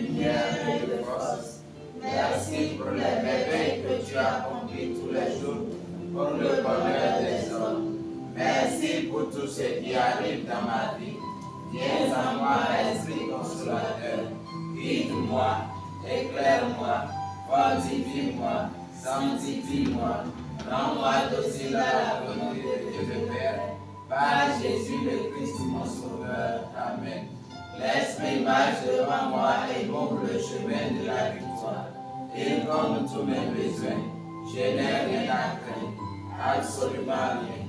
lumière et de force. Merci pour les merveilles que tu accomplis tous les jours pour le bonheur des hommes. Merci pour tout ce qui arrive dans ma vie. Viens à moi, Esprit consolateur. Guide-moi, éclaire-moi, fortifie-moi, sanctifie-moi. Rends-moi docile à la volonté de Dieu le Père. Par Jésus le Christ, mon Sauveur. Amen. L'Esprit marche devant moi et montre le chemin de la victoire. Il comble tous mes besoins. Je n'ai rien à craindre, absolument rien.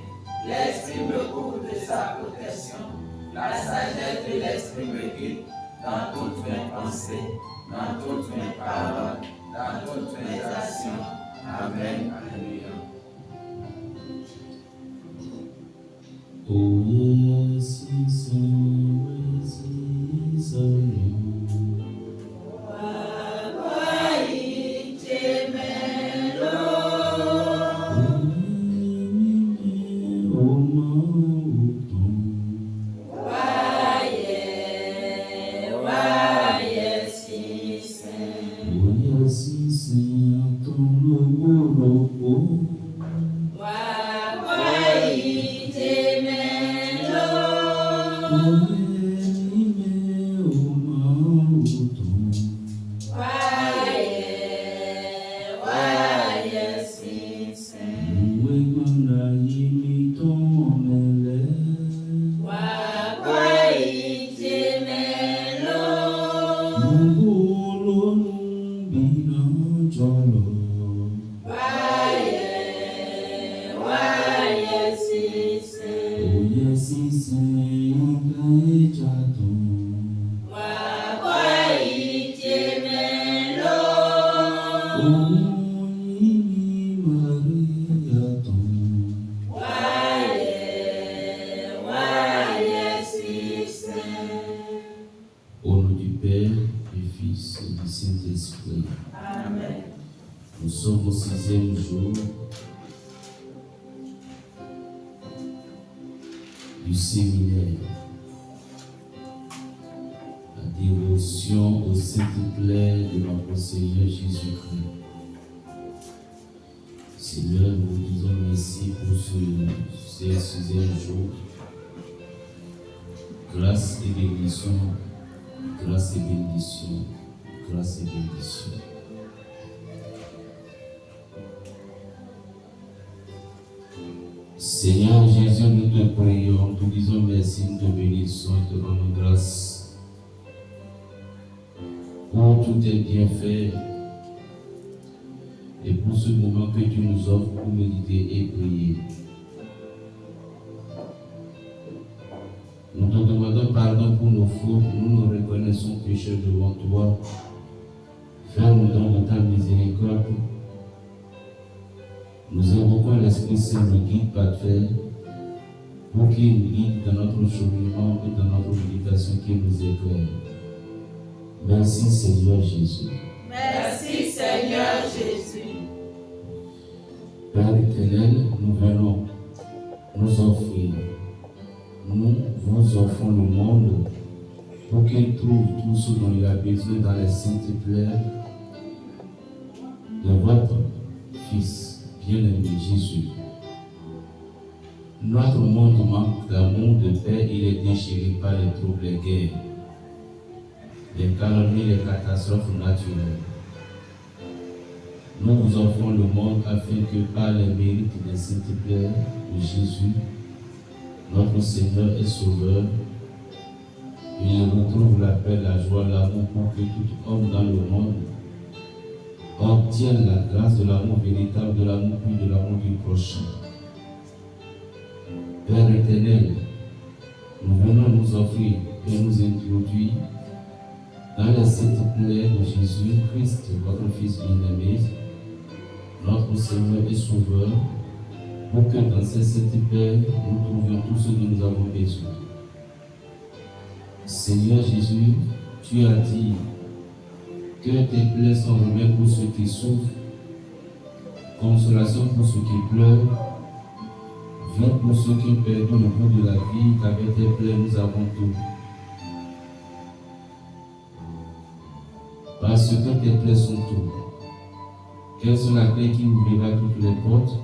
L'Esprit me couvre de sa protection. La sagesse de l'Esprit me guide dans toutes mes pensées, dans toutes mes paroles, dans toutes mes actions. Amen. Alléluia. Oh yes, Au nom du Père, du Fils et du Saint-Esprit. Amen. Nous sommes au 6e jour du séminaire. La dévotion au Saint-Esprit de notre Seigneur Jésus-Christ. Seigneur, nous disons merci pour ce 6e jour. Grâce et bénédiction, grâce et bénédiction, grâce et bénédiction. Seigneur Jésus, nous te prions, nous te disons merci, nous te bénissons et te rendons grâce pour tous tes bienfaits et pour ce moment que tu nous offres pour méditer et prier. Nous te demandons pardon pour nos fautes, nous nous reconnaissons pécheurs devant toi. Fais-nous don de ta miséricorde. Nous invoquons l'Esprit Saint, le guide parfait, pour qu'il nous guide dans notre cheminement et dans notre méditation, qu'il nous éclaire. Merci Seigneur Jésus. Merci Seigneur Jésus. Père éternel, nous venons nous offrir. Nous vous offrons le monde pour qu'il trouve tout ce dont il a besoin dans les saintes plaires de votre Fils bien-aimé Jésus. Notre monde manque d'amour, de paix, il est déchiré par les troubles, les guerres, les calamités, les catastrophes naturelles. Nous vous offrons le monde afin que par les mérites des saintes plaires de Jésus, notre Seigneur et Sauveur, il retrouve la paix, la joie, l'amour pour que tout homme dans le monde obtienne la grâce de l'amour véritable, de l'amour pur, de l'amour du prochain. Père éternel, nous venons nous offrir et nous introduire dans les saintes plaires de Jésus-Christ, votre Fils bien-aimé, notre Seigneur et Sauveur, pour que dans ces saintes plaires, nous trouvions tout ce dont nous avons besoin. Seigneur Jésus, tu as dit que tes plaies sont remèdes pour ceux qui souffrent, consolation pour ceux qui pleurent, vie pour ceux qui ont perdu le goût de la vie, qu'avec tes plaies nous avons tout. Parce que tes plaies sont tout. Quelles sont la clé qui ouvrira toutes les portes?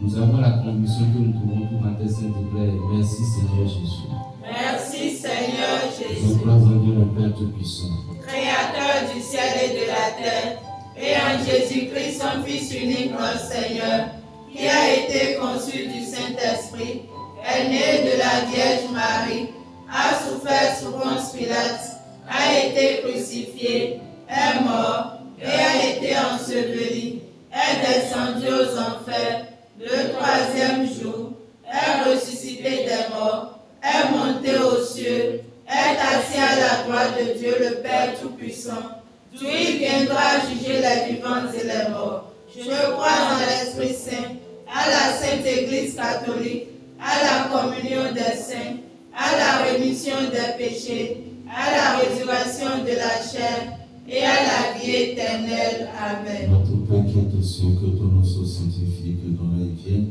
Nous avons la conviction que nous pouvons tout matin, s'il te plaît. Merci Seigneur Jésus. Merci Seigneur Je Jésus, crois en Dieu le Père Tout-Puissant, Créateur du ciel et de la terre, et en Jésus-Christ, son Fils unique, notre Seigneur, qui a été conçu du Saint-Esprit, est né de la Vierge Marie, a souffert sous Ponce Pilate, a été crucifié, est mort et a été enseveli, est descendu aux enfers, le troisième jour, est ressuscité des morts, est monté aux cieux, est assis à la droite de Dieu le Père Tout-Puissant, d'où il viendra juger les vivants et les morts. Je crois en l'Esprit Saint, à la Sainte Église catholique, à la communion des saints, à la rémission des péchés, à la résurrection de la chair et à la vie éternelle. Amen. notre Père qui est aux cieux, que ton nom soit sanctifié, que ton règne vienne,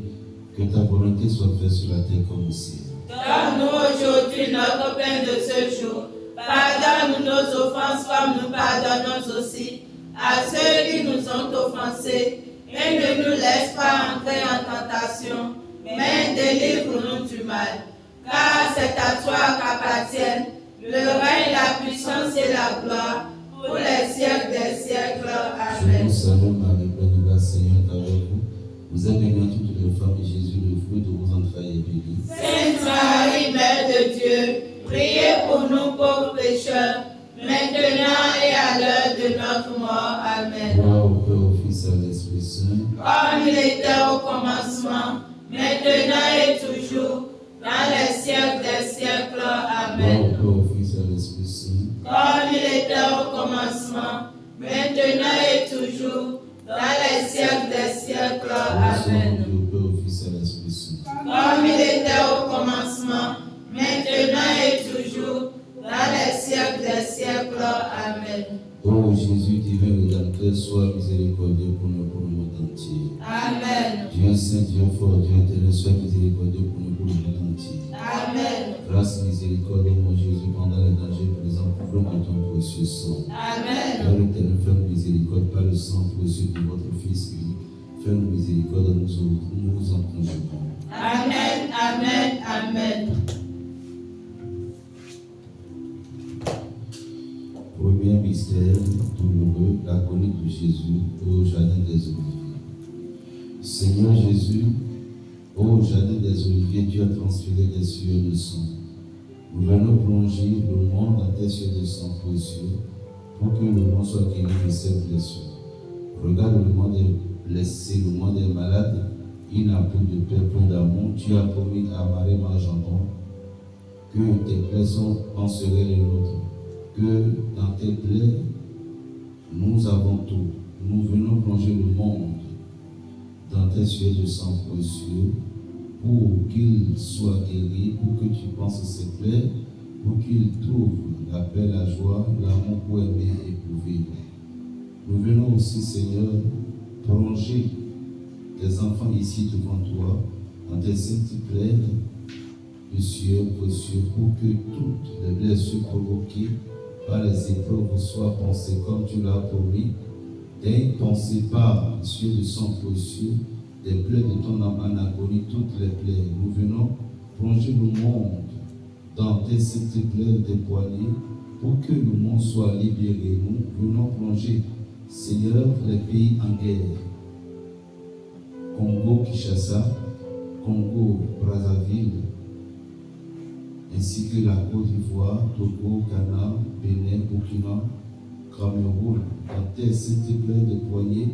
que ta volonté soit faite sur la terre comme au ciel. Donne-nous aujourd'hui notre pain de ce jour. Pardonne-nous nos offenses comme nous pardonnons aussi à ceux qui nous ont offensés. Et ne nous laisse pas entrer en tentation, mais délivre-nous du mal. Car c'est à toi qu'appartiennent le règne, la puissance et la gloire pour les siècles des siècles. Je Amen. vous salue Marie, pleine de grâce, Seigneur est avec vous. Vous êtes bénie entre toutes les femmes et Jésus, le fruit de vos entrailles, est béni. Sainte Marie, Mère de Dieu, priez pour nous pauvres pécheurs, maintenant et à l'heure de notre mort. Amen. Gloire au Père, au Fils et à l'Esprit Saint. Comme il était au commencement, maintenant et toujours, dans les siècles des siècles. Gloire Amen. au Père, au Fils et à l'Esprit Saint. Comme il était au commencement, maintenant et toujours, dans les siècles des siècles. Amen. Au Père, au Fils et à l'Esprit Saint. Comme il était au commencement, maintenant et toujours, dans les siècles des siècles. Amen. Ô Jésus, divin Rédempteur, sois miséricordieux pour nous, pour le monde entier. Amen. Dieu saint, Dieu fort, Dieu éternel, sois miséricordieux pour nous, pour le monde entier. Amen. Grâce, miséricorde, ô mon Jésus, pendant les dangers présents, pour de ton précieux sang. Amen. Père éternel, fais-nous miséricorde par le sang précieux de votre Fils unique. Fais-nous miséricorde, nous en conjurons. Amen. Amen. Amen. Premier mystère douloureux, l'agonie de Jésus au jardin des Oliviers. Seigneur Jésus, au jardin des Oliviers, tu as transféré des sueurs de sang. Nous venons plonger le monde dans tes sueurs de sang précieux pour que le monde soit guéri de ses blessures. Regarde le monde est blessé, le monde est malade, il n'a plus de paix, plus d'amour. Tu as promis à Marie Marjandon que tes plaies penseraient les nôtres. Que dans tes plaies, nous avons tout. Nous venons plonger le monde dans tes sueurs de sang précieux pour qu'il soit guéri, pour que tu penses ses plaies, pour qu'il trouve la paix, la joie, l'amour pour aimer et pour vivre. Nous venons aussi, Seigneur, plonger tes enfants ici devant toi dans tes saintes plaies de sueur précieux pour que toutes les blessures provoquées par les épreuves soient pensées comme tu l'as promis, d'être pensées par les sueurs de sang précieux, des plaies de ton âme en agonie, toutes les plaies. Nous venons plonger le monde dans tes saintes plaies déployées pour que le monde soit libéré. Nous venons plonger, Seigneur, les pays en guerre. Congo-Kinshasa, Congo-Brazzaville, ainsi que la Côte d'Ivoire, Togo, Ghana, Bénin, Burkina, Cameroun, dans tes saintes plaies déployées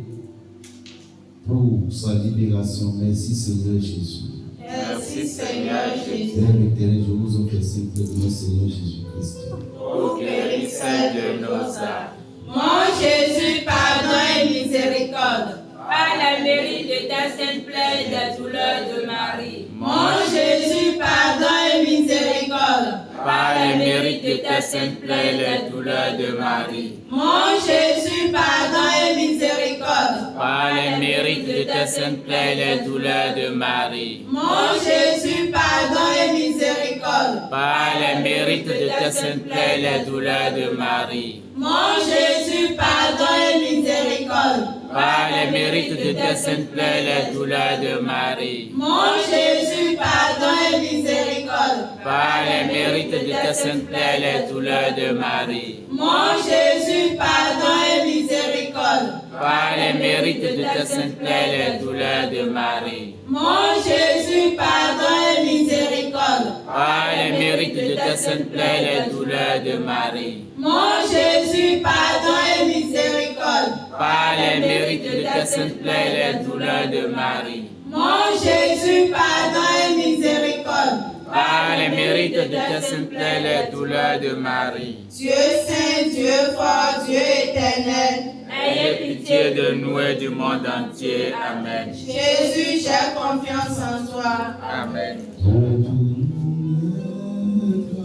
pour sa libération. Merci Seigneur Jésus. Merci Seigneur Jésus. Père éternel, je vous offre ces plaies de notre Seigneur Jésus-Christ. Ô guérisseur de nos âmes. Mon Jésus, pardon et miséricorde. Par la mérite de ta sainte plaie des douleurs de Marie. Mon Jésus, pardon et miséricorde. Par le mérite de ta sainte plaie, les douleurs de Marie. Mon Jésus, pardon et miséricorde. Par les mérites de tes saintes plaies et les douleurs de Marie. Mon Jésus, pardon et miséricorde. Par les mérites de tes saintes plaies et les douleurs de Marie. Mon Jésus, pardon et miséricorde. Par les mérites de tes saintes plaies et les douleurs de Marie. Mon Jésus, pardon et miséricorde. Par les mérites de tes saintes plaies et les douleurs de Marie. Mon Jésus, pardon et miséricorde. Par les mérites de tes saintes plaies et les douleurs de Marie. Mon Jésus, pardon et miséricorde. Par les mérites de tes saintes plaies et les douleurs de Marie. Mon Jésus, pardon et miséricorde. Par les mérites de tes saintes plaies et les douleurs de Marie. Mon Jésus, pardon et miséricorde. Par les mérites de tes saintes plaies et les douleurs de Marie. Dieu saint, Dieu fort, Dieu éternel, Ayez pitié de nous et du monde entier. Amen. Jésus, j'ai confiance en toi. Amen.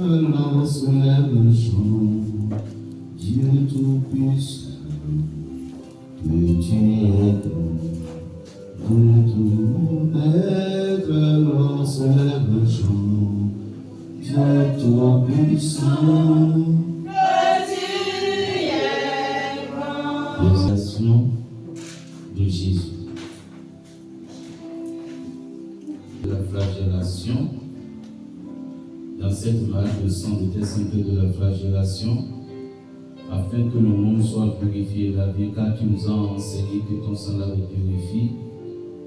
Alors soulève le chant, Dieu tout-puissant, que tu es grand, de tout maître. Alors soulève le chant, Dieu tout-puissant, Que tu es grand. l'exaltation de Jésus. La flagellation. Dans cette marque de sang de tes saintes de la flagellation, afin que le monde soit purifié et lavé, car tu nous as enseigné que ton sang l'avait purifié,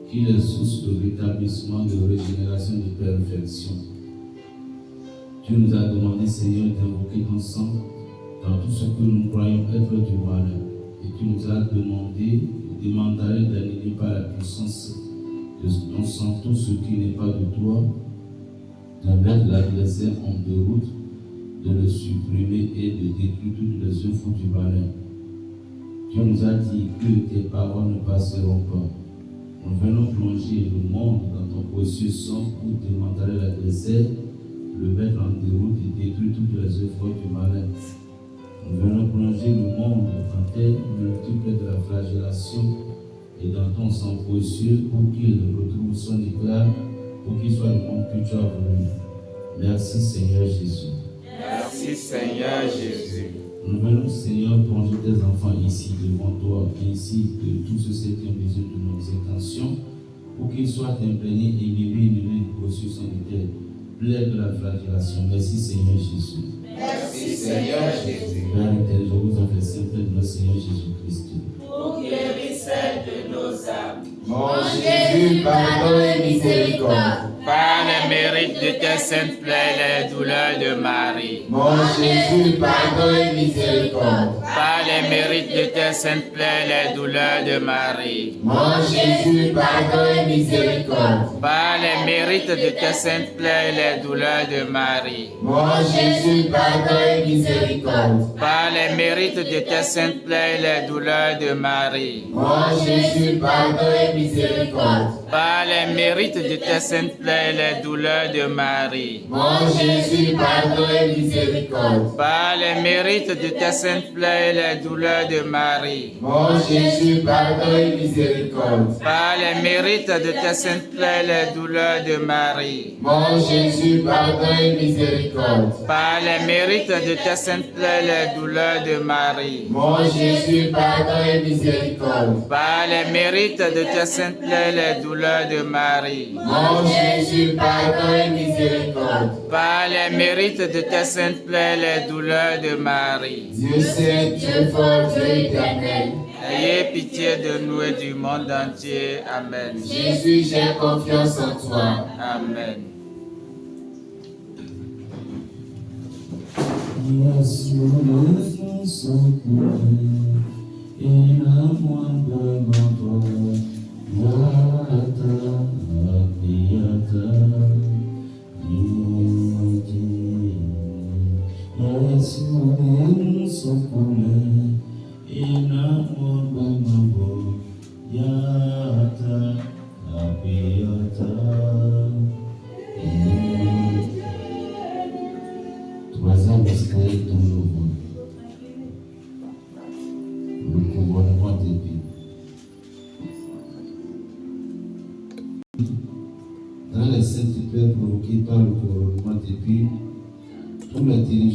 qu'il est source de rétablissement, de régénération, de perfection. Tu nous as demandé, Seigneur, d'invoquer ton sang dans tout ce que nous croyons être du malheur. Et tu nous as demandé d'annuler par la puissance de ton sang tout ce qui n'est pas de toi, de mettre l'adversaire en déroute, de le supprimer et de détruire toutes les œuvres du malheur. Tu nous as dit que tes paroles ne passeront pas. Nous venons plonger le monde dans ton précieux sang pour démanteler l'adversaire, le mettre en déroute et détruire toutes les œuvres du malheur. Nous venons plonger le monde dans tes multiples de la flagellation et dans ton sang précieux pour qu'il retrouve son éclat, pour qu'il soit le monde que tu as voulu. Merci Seigneur Jésus. Merci Seigneur Jésus. Nous venons Seigneur plonger tes enfants ici devant toi, ainsi que tous ceux qui ont besoin de nos intentions, pour qu'ils soient imprégnés et vivés du précieux sang de terre, plein de la flagellation. Merci Seigneur Jésus. Merci Seigneur Jésus. Père éternel, je vous offre simple de notre Seigneur Jésus-Christ. Pour guérir celle de nos âmes. Mon Jésus, pardon et miséricorde. Par les mérites de tes saintes plaies et les douleurs de Marie. Mon Jésus, pardon et miséricorde. Par les mérites de tes saintes plaies et les douleurs de Marie. Mon Jésus, pardon et miséricorde. Par les mérites de tes saintes plaies et les douleurs de Marie. Mon Jésus, pardon et miséricorde. Par les mérites de tes saintes plaies et les douleurs de Marie. Mon Jésus, pardon et miséricorde. Par les mérites de tes saintes plaies et les douleurs de Marie. Mon Jésus, pardon et miséricorde. Par les mérites de tes saintes plaies et les douleurs de Marie. Mon Jésus, pardon et miséricorde. Par les mérites de tes saintes plaies et les douleurs de Marie. Mon Jésus, pardon et miséricorde. Par les mérites de tes saintes plaies et les douleurs de Marie. Mon Jésus, pardon et miséricorde. Par les mérites de tes saintes plaies et les douleurs de Marie. Mon Jésus, pardon et miséricorde. Par les mérites de tes saintes plaies et les douleurs de Marie. Dieu saint, Dieu fort, Dieu éternel. Ayez pitié de nous et du monde entier. Amen. Jésus, j'ai confiance en toi. Amen. Troisième escalier dans le monde. Le couronnement d'épée.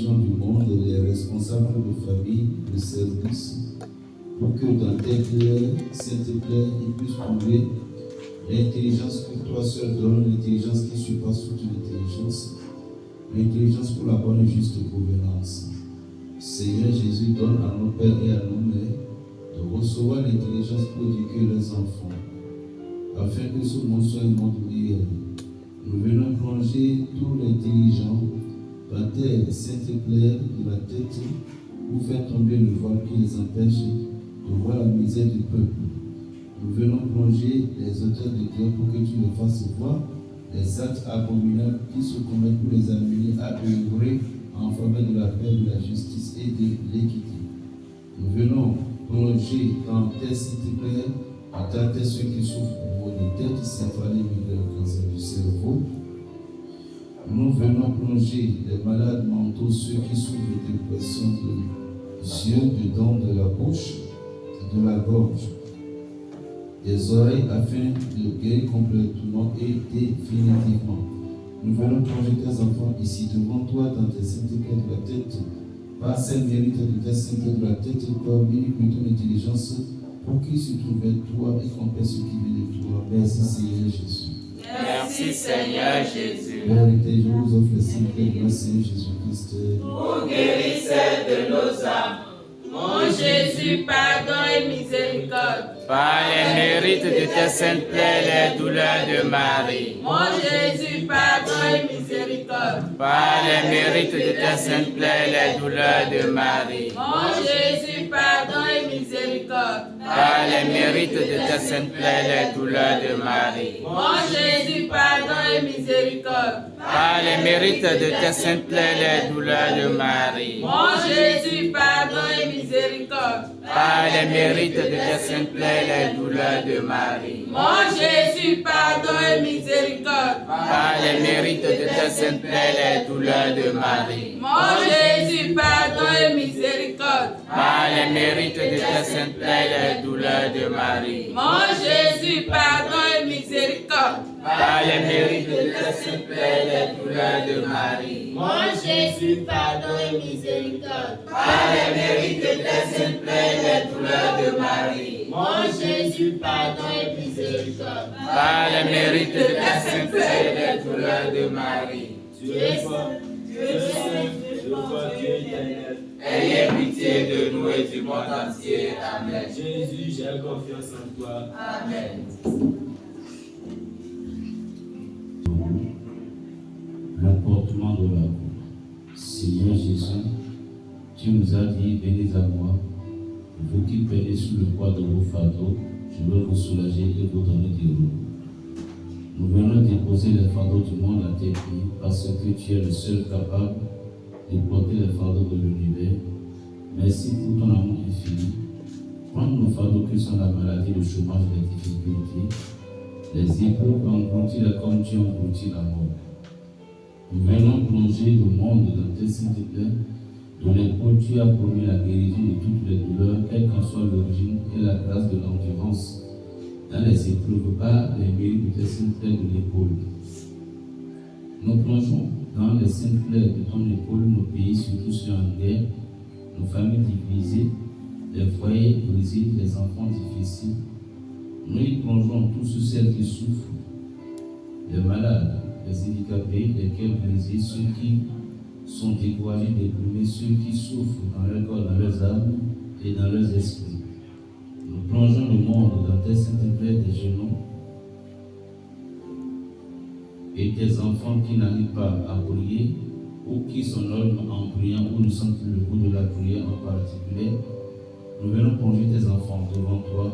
dirigeants du monde, les responsables de famille, de service, pour que dans tes clés, s'il te plaît, ils puissent trouver l'intelligence que toi seul donnes, l'intelligence qui surpasse toute intelligence, l'intelligence pour la bonne et juste gouvernance. Seigneur Jésus, donne à nos pères et à nos mères de recevoir l'intelligence pour éduquer leurs enfants, afin que ce monde soit un monde meilleur. Nous venons plonger tous les dirigeants dans tes saintes claires de la tête pour faire tomber le voile qui les empêche de voir la misère du peuple. Nous venons plonger les auteurs de guerre pour que tu les fasses voir les actes abominables qui se commettent pour les amener à œuvrer en faveur de la paix, de la justice et de l'équité. Nous venons plonger dans tes saintes claires à tâter ceux qui souffrent de tête céphalée et de cancer du cerveau. Nous venons plonger les malades mentaux, ceux qui souffrent de dépression des yeux, du dents, de la bouche, de la gorge, des oreilles, afin de guérir complètement et définitivement. Nous venons plonger tes enfants ici devant toi dans tes saintes clés de la tête, par celle mérite de tes saintes clés de la tête, comme uniquement ton intelligence, pour qu'ils se trouvent toi et qu'on paie ce qui vient de toi. Merci Seigneur Jésus. Merci Seigneur Jésus. Vérité, je vous offre les saintes clés de notre Seigneur Jésus-Christ. Pour guérir celle de nos âmes. Mon Jésus, pardon et miséricorde. Par les mérites de tes saintes plaies, les douleurs de Marie. Mon Jésus, pardon et miséricorde. Par les mérites de tes saintes plaies, les douleurs de Marie. Mon Jésus, pardon et miséricorde. Par les mérites de tes saintes plaies, les douleurs de Marie. Mon Jésus, pardon et miséricorde. Par les mérites de tes saintes plaies, les douleurs de Marie. Mon Jésus, pardon et miséricorde. Par les mérites de tes saintes plaies, les douleurs de Marie. Mon Jésus, pardon et miséricorde. Par les mérites de tes saintes plaies, les douleurs de Marie. Mon Jésus, pardon et miséricorde. Par les mérites de tes saintes plaies, les douleurs de Marie. Mon Jésus, pardon et miséricorde. Par les mérites de tes saintes plaies, les douleurs de Marie. Mon Jésus, pardon et miséricorde. Par les mérites de tes saintes plaies, les douleurs de Marie. Mon Jésus, pardon et miséricorde. Par les mérites de tes saintes plaies, les douleurs de Marie. Dieu est saint, Dieu est saint, Dieu est éternel. Ayez pitié de nous et du monde entier. Amen. Jésus, j'ai confiance en toi. Amen. L'emportement de la croix. Seigneur Jésus, tu nous as dit, venez à moi, vous qui peinez sous le poids de vos fardeaux, je veux vous soulager et vous donner du repos. Nous venons déposer les fardeaux du monde à tes pieds, parce que tu es le seul capable de porter les fardeaux de l'univers. Merci pour ton amour infini. Prends nos fardeaux que sont la maladie, le chômage, les difficultés, les épreuves, engloutis-les comme tu engloutis la mort. Nous venons plonger le monde dans tes saintes plaies, de l'épaule tu as promis la guérison de toutes les douleurs, quelle qu'en soit l'origine, et la grâce de l'endurance dans les épreuves par les mérites de tes saintes plaies de l'épaule. Nous plongeons dans les saintes plaies de ton épaule, nos pays, surtout ceux en guerre, nos familles divisées, les foyers brisés, les enfants difficiles. Nous y plongeons tous ceux qui souffrent, les malades, les handicapés, les cœurs brisés, ceux qui sont découragés, déprimés, ceux qui souffrent dans leur corps, dans leurs âmes et dans leurs esprits. Nous plongeons le monde dans tes saintes plaies des genoux et tes enfants qui n'arrivent pas à prier ou qui s'honorent en priant ou ne sentent plus le goût de la prière en particulier. Nous venons plonger tes enfants devant toi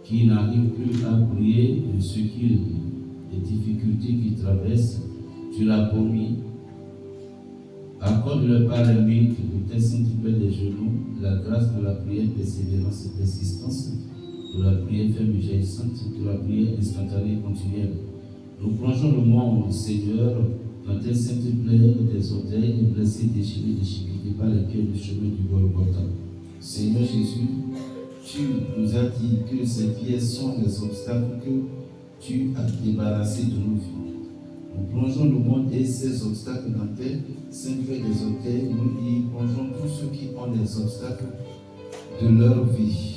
qui n'arrivent plus à prier de ce qu'ils les difficultés qu'ils traversent, tu l'as promis. Accorde-leur par la mérite de tes saintes plaies des genoux, la grâce de la prière, persévérance et persistance, de la prière ferme et jaillissante, de la prière instantanée et continuelle. Nous plongeons le monde, Seigneur, dans tes saintes plaies des orteils, blessés, déchirés, déchiquetés par les pierres du chemin du Golgotha. Seigneur Jésus, tu nous as dit que ces pierres sont les obstacles que tu as débarrassés de nos vies. Nous plongeons le monde et ses obstacles dans tes saintes feuilles des orteils. Nous y plongeons tous ceux qui ont des obstacles de leur vie.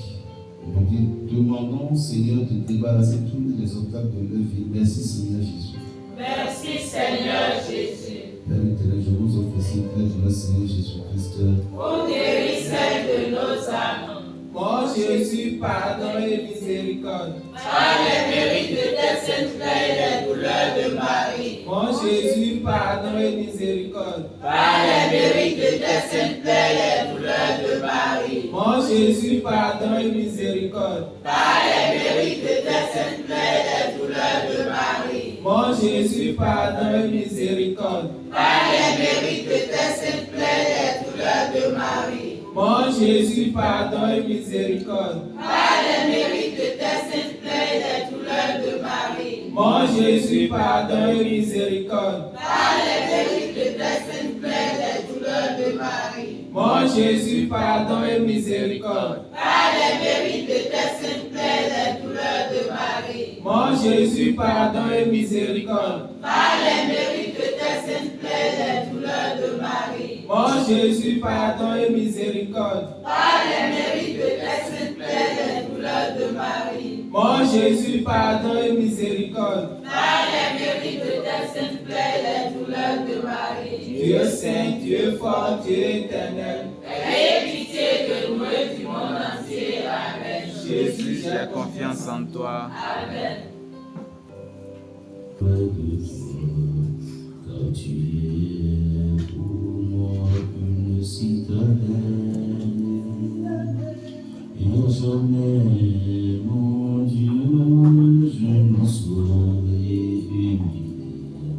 Nous demandons, Seigneur, de débarrasser tous les obstacles de leur vie. Merci, Seigneur Jésus. Merci Seigneur Jésus. Père éternel, je vous offre aussi le Seigneur Jésus-Christ. Ô guérisseur de nos âmes. Mon Jésus, pardon et miséricorde. Par les mérites de tes saintes plaies et les douleurs de Marie. Mon Jésus, pardon et miséricorde. Par les mérites de tes saintes plaies et les douleurs de Marie. Mon Jésus, pardon et miséricorde. Par les mérites de tes saintes plaies et les douleurs de Marie. Mon Jésus, pardon et miséricorde. Par les mérites de tes saintes plaies et les douleurs de Marie. Mon Jésus, pardon et miséricorde. Par les mérites de tes saintes plaies et les douleurs de Marie. Mon Jésus, pardon et miséricorde. Par les mérites de tes saintes plaies et les douleurs de Marie. Mon Jésus, pardon et miséricorde. Par les mérites de tes saintes plaies et les douleurs de Marie. Mon Jésus, pardon et miséricorde. Par les mérites de tes saintes plaies et les douleurs de Marie. Mon Jésus, pardon et miséricorde. Par les mérites de tes saintes plaies et les douleurs de Marie. Mon Jésus, pardon et miséricorde. Par les mérites de tes saintes plaies et les douleurs de Marie. Dieu saint, Dieu fort, Dieu éternel. Ayez pitié de nous et du monde entier. Amen. Jésus, j'ai confiance en toi. Amen. Car tu es pour moi une citadelle, et jamais, mon Dieu, je ne saurais humilier,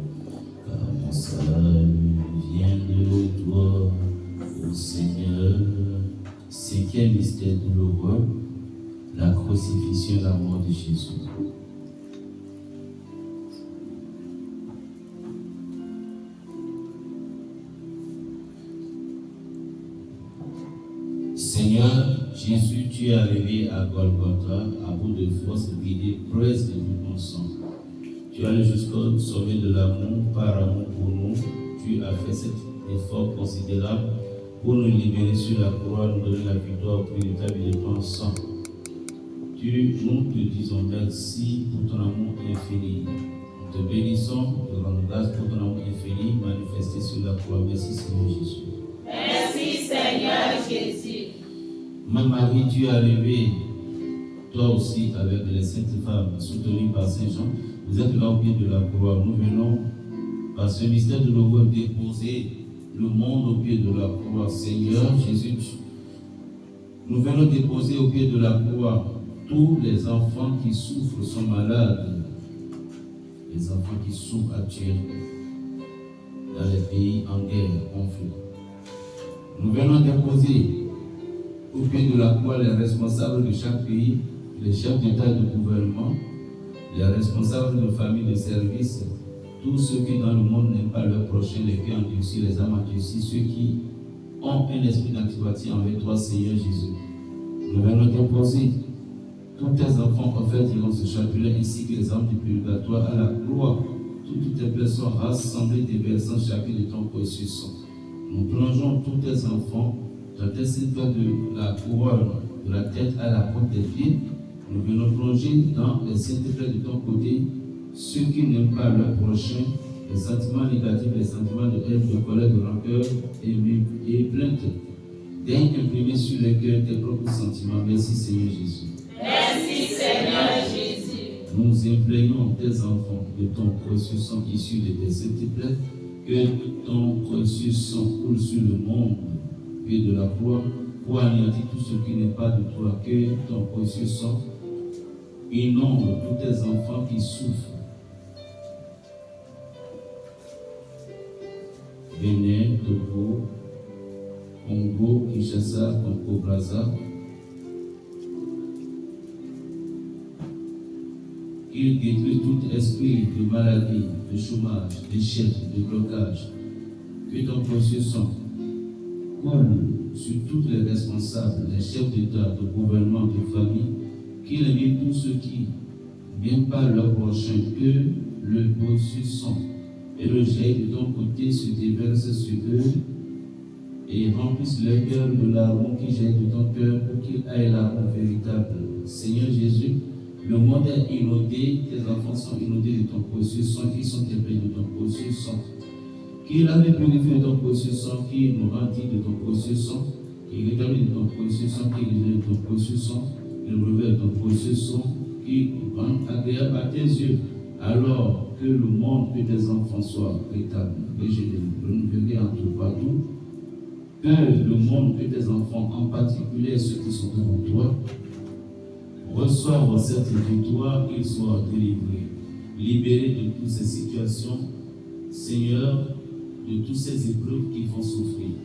car mon salut vient de toi, ô Seigneur. Cinquième mystère douloureux, la crucifixion et la mort de Jésus. Seigneur Jésus, tu es arrivé à Golgotha à bout de force, guidé presque de ton sang. Tu es allé jusqu'au sommet de l'amour, par amour pour nous. Tu as fait cet effort considérable pour nous libérer sur la croix, nous donner la victoire au prix de ta vie et de ton sang. Nous te disons merci pour ton amour infini. Nous te bénissons, nous te rendons grâce pour ton amour infini manifesté sur la croix. Merci Seigneur Jésus. Merci Seigneur Jésus. Ma Marie, tu es arrivée, toi aussi, avec les saintes femmes, soutenues par Saint Jean. Vous êtes là au pied de la croix. Nous venons, par ce mystère de l'eau, déposer le monde au pied de la croix. Seigneur Jésus, nous venons déposer au pied de la croix tous les enfants qui souffrent, sont malades, les enfants qui souffrent actuellement dans les pays en guerre, conflit. Nous venons déposer au pied de la croix les responsables de chaque pays, les chefs d'État et de gouvernement, les responsables de familles de services, tous ceux qui dans le monde n'aiment pas leur prochain, les cœurs endurcis, les âmes endurcies, ceux qui ont un esprit d'antipathie envers toi, Seigneur Jésus. Nous venons déposer tous tes enfants offerts dans ce chapelet ainsi que les âmes du purgatoire à la croix. Toutes tes personnes rassemblées, déversant chacun de ton précieux sang. Nous plongeons tous tes enfants dans tes saintes de la couronne, de la tête à la pointe des pieds. Nous venons plonger dans les saintes plaies de ton côté, ceux qui n'aiment pas leur prochain, les sentiments négatifs, les sentiments de haine, de colère, de rancœur et plainte. Daigne imprimer sur les cœurs tes propres sentiments. Merci Seigneur Jésus. Merci Seigneur Jésus. Nous imprégnons tes enfants de ton précieux sang issu de tes saintes plaies, que ton précieux sang coule sur le monde, pied de la croix, pour anéantir tout ce qui n'est pas de toi, que ton précieux sang inonde tous tes enfants qui souffrent. Bénin, Togo, Congo, Kinshasa, Congo, Brazza. Il détruit tout esprit de maladie, de chômage, d'échec, de blocage. Que ton précieux sang coule sur tous les responsables, les chefs d'État, de gouvernement, de famille, qu'il élimine tous ceux qui n'aiment pas leur prochain, que le précieux sang et le jet de ton côté se déverse sur eux et remplisse le cœur de l'arôme qui jette de ton cœur pour qu'il aille l'arôme véritable. Seigneur Jésus, le monde est inondé, tes enfants sont inondés de ton précieux sang, qui sont imprégnés de ton précieux sang, qui l'avait purifié de ton précieux sang, qui nous rendit de ton précieux sang, qui rétablit de ton précieux sang, qui rétablit de ton précieux sang, qui nous révèle de ton précieux sang, qui rend agréable à tes yeux, alors que le monde, que tes enfants soient rétablis. Et je le renouvellerai en tout partout, que le monde, que tes enfants, en particulier ceux qui sont devant toi, reçoivent cette victoire, qu'ils soient délivrés, libérés de toutes ces situations, Seigneur, de toutes ces épreuves qui font souffrir.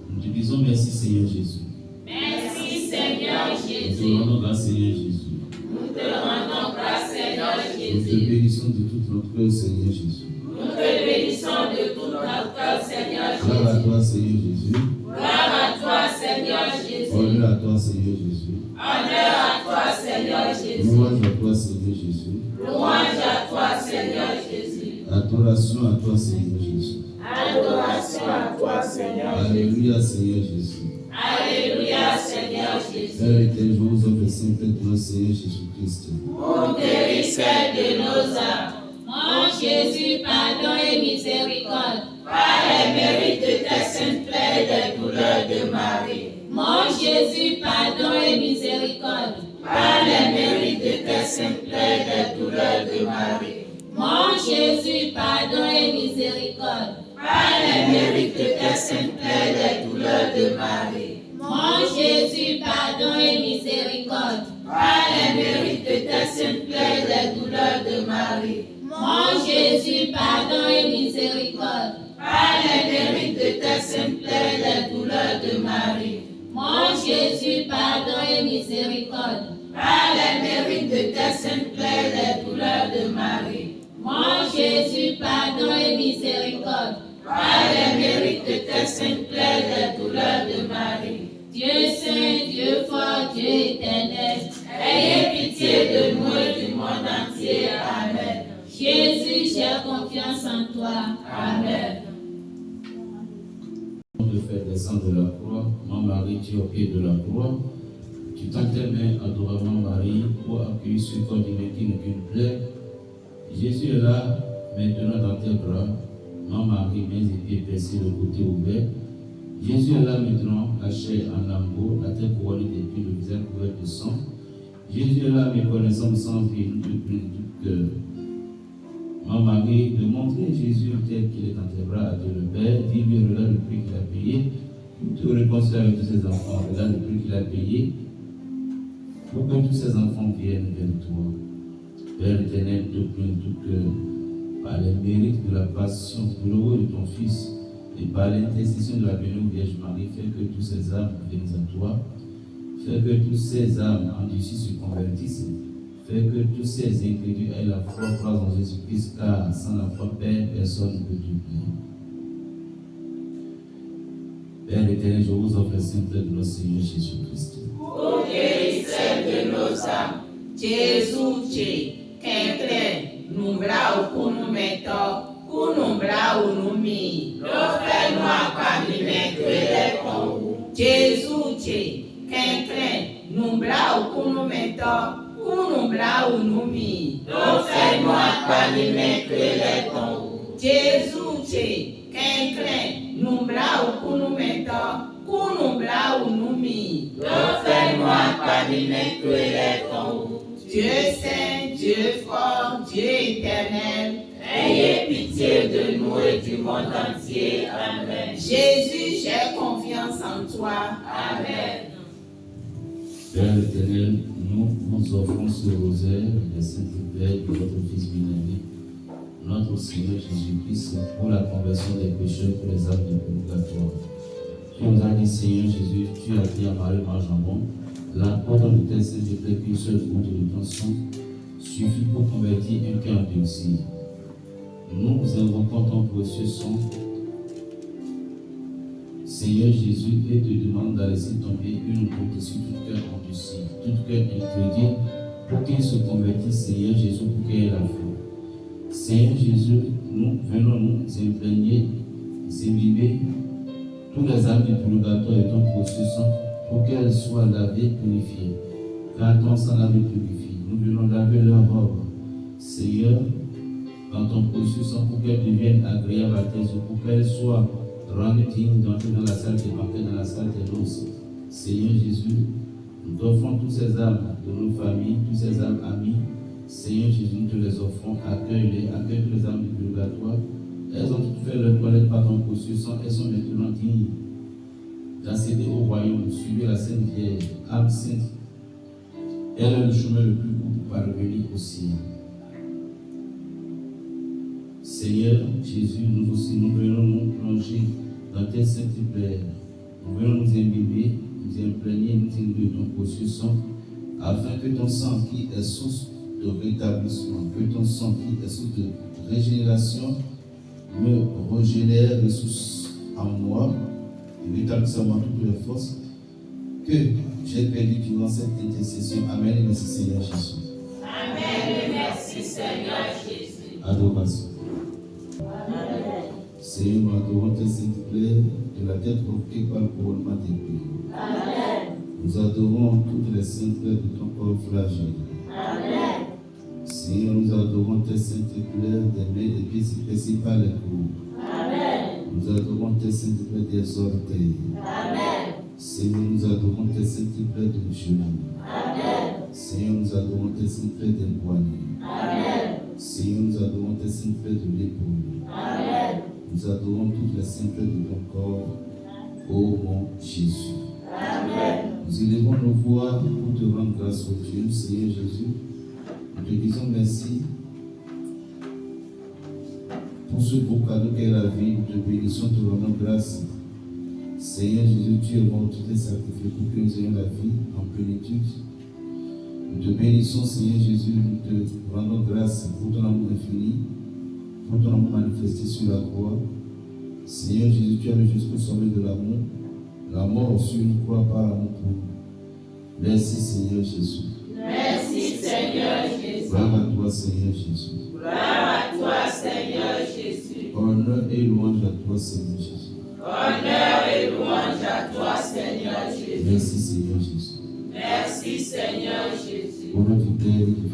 Nous te disons merci, Seigneur Jésus. Merci, Seigneur Jésus. Nous te rendons grâce, Seigneur Jésus. Nous te rendons grâce, Seigneur Nous te Jésus. bénissons de tout notre cœur, Seigneur Jésus. Nous te bénissons de tout notre cœur, Seigneur Gloire à Jésus. toi, Seigneur Jésus. Gloire à toi, Seigneur Jésus. Honneur à toi, Seigneur Jésus. Honneur à toi, Seigneur Jésus. Louange à toi, Seigneur Jésus. Louange à toi, Seigneur Jésus. Adoration à toi, Seigneur Jésus. Adoration à toi, Seigneur Jésus. Alléluia, Seigneur Jésus. Alléluia, Seigneur Jésus. Père éternel, je vous offre le Saint-Père de notre Seigneur Jésus-Christ. Ô guérisseur de nos âmes, mon Jésus, pardon et miséricorde, par les mérites de ta sainte plaie des douleurs de Marie. Mon Jésus, pardon et miséricorde, par les mérites de ta sainte plaie des douleurs de Marie. Mon Jésus, pardon et miséricorde, par les mérites de ta sainte plaie des douleurs de Marie. Mon Jésus, pardon et miséricorde, par les mérites de ta sainte plaie des douleurs de Marie. Mon Jésus, pardon et miséricorde, par les mérites de ta sainte plaie des douleurs de Marie. Mon Jésus, pardon et miséricorde, par les mérites de ta sainte plaie des douleurs de Marie. Mon Jésus, pardon et miséricorde, par les mérites de ta sainte plaie des douleurs de Marie. Dieu saint, Dieu fort, Dieu éternel, ayez pitié de nous et du monde entier. Amen. Jésus, j'ai confiance en toi. Amen. De faire descendre de la croix, ma Marie, tu es au pied de la croix. Tu tends tes mains, adorablement Marie, pour accueillir ce corps divin qui nous plaît. Jésus est là, maintenant dans tes bras. Ma Marie, mains et pieds percés, le côté ouvert. Jésus est là maintenant, la chair en lambeaux, la tête couronnée d'épines, le visage couvert de sang. Jésus est là, méconnaissant sans vie, nous te prions tout cœur. Ma Marie, de montrer Jésus tel qu'il est dans tes bras à Dieu le Père, dis-lui, regarde le prix qu'il a payé, pour te réconcilier avec tous ses enfants, regarde le prix qu'il a payé, pour que tous ses enfants viennent vers toi. Père éternel, te prions tout cœur, par les mérites de la passion glorieuse de ton Fils, et par l'intercession de la bénévole Vierge Marie, fais que tous ces âmes viennent à toi, fais que tous ces âmes endurcies se convertissent, fais que tous ces incrédules aient la foi, croient en Jésus-Christ, car sans la foi, Père, personne ne peut te plaire. Père éternel, je vous offre le Saint-Père de notre Seigneur Jésus-Christ. Ô guérisseur de nos âmes, Jésus, quem numbra o numento, o numbra o numi, l'offre noir parmi mes que Jésus, quem numbra o numento, o numbra o numi, l'offre noir parmi mes que Jésus, quem numbra o numento, numbra o numi, l'offre noir parmi mes que Dieu saint, Dieu fort, Dieu éternel, ayez pitié de nous et du monde entier. Amen. Jésus, j'ai confiance en toi. Amen. Père éternel, nous nous offrons ce rosaire, la Sainte Père de votre Fils bien-aimé, notre Seigneur Jésus-Christ, pour la conversion des pécheurs, pour les âmes du purgatoire. Tu nous as dit, Seigneur Jésus, tu as dit à Marie Jambon, la porte de tes saints et qu'une seule goutte de ton sang suffit pour convertir un cœur endurci. Nous invoquons ton précieux sang, Seigneur Jésus, et te demandons de laisser tomber une goutte sur tout cœur endurci, tout cœur incrédule, pour qu'il se convertisse, Seigneur Jésus, pour qu'il ait la foi. Seigneur Jésus, nous venons nous imprégner, imbiber tous les âmes du purgatoire et ton précieux sang pour qu'elles soient lavées, purifiées. Car ton sang lave et purifie. Nous venons laver leurs robes, Seigneur, dans ton précieux sang pour qu'elles deviennent agréables à tes yeux, pour qu'elles soient rendues dignes d'entrer dans la salle des banquets, dans la salle des noces. Seigneur Jésus, nous t'offrons tous ces âmes de nos familles, tous ces âmes amis. Seigneur Jésus, nous te les offrons. Accueille tous les âmes du purgatoire. Elles ont toutes fait leur toilette par ton précieux sang. Elles sont maintenant dignes d'accéder au royaume, suivre la Sainte Vierge, âme sainte. Elle est le chemin le plus court pour parvenir au ciel. Seigneur Jésus, nous aussi, nous venons nous plonger dans tes saintes prières. Nous venons nous imbiber, nous imprégner, nous imbiber de ton précieux sang, afin que ton sang qui est source de rétablissement, que ton sang qui est source de régénération me régénère, ressource en moi, et rétablisse en moi toutes les forces que j'ai perdues durant cette intercession. Amen et merci Seigneur Jésus. Amen et merci Seigneur Jésus. Adoration. Seigneur, nous adorons tes saintes prières de la tête aux pieds par le couronnement des prières. Amen. Nous adorons toutes les saintes prières de ton corps flagellé. Amen. Seigneur, nous adorons tes saintes prières des mains, des pieds si par les coups. Amen. Nous adorons tes saintes prières des orteils. Amen. Seigneur, nous adorons tes saintes prières de genoux. Amen. Seigneur, nous adorons tes saintes prières des poignets. Amen. Seigneur, nous adorons tes saintes prières de l'épaule. Amen. Nous adorons toutes les saintes prières de ton corps, ô mon Jésus. Amen. Nous élevons nos voix pour te rendre grâce au Dieu, Seigneur Jésus. Nous te disons merci pour ce beau cadeau qu'est la vie. Nous te bénissons, te rendons grâce. Seigneur Jésus, tu es mort, tu t'es sacrifié pour que nous ayons la vie en plénitude. Nous te bénissons, Seigneur Jésus, nous te rendons grâce pour ton amour infini, pour ton amour manifesté sur la croix. Seigneur Jésus, tu as le jusqu'au sommet de l'amour, la mort sur une croix par amour pour nous. Merci Seigneur Jésus. Merci Seigneur Jésus. Gloire à toi Seigneur Jésus. Gloire à toi Seigneur Jésus. Honneur et louange à toi Seigneur Jésus. Honneur et louange à toi Seigneur Jésus. Merci Seigneur Jésus. Merci Seigneur Jésus. Au nom du Père et du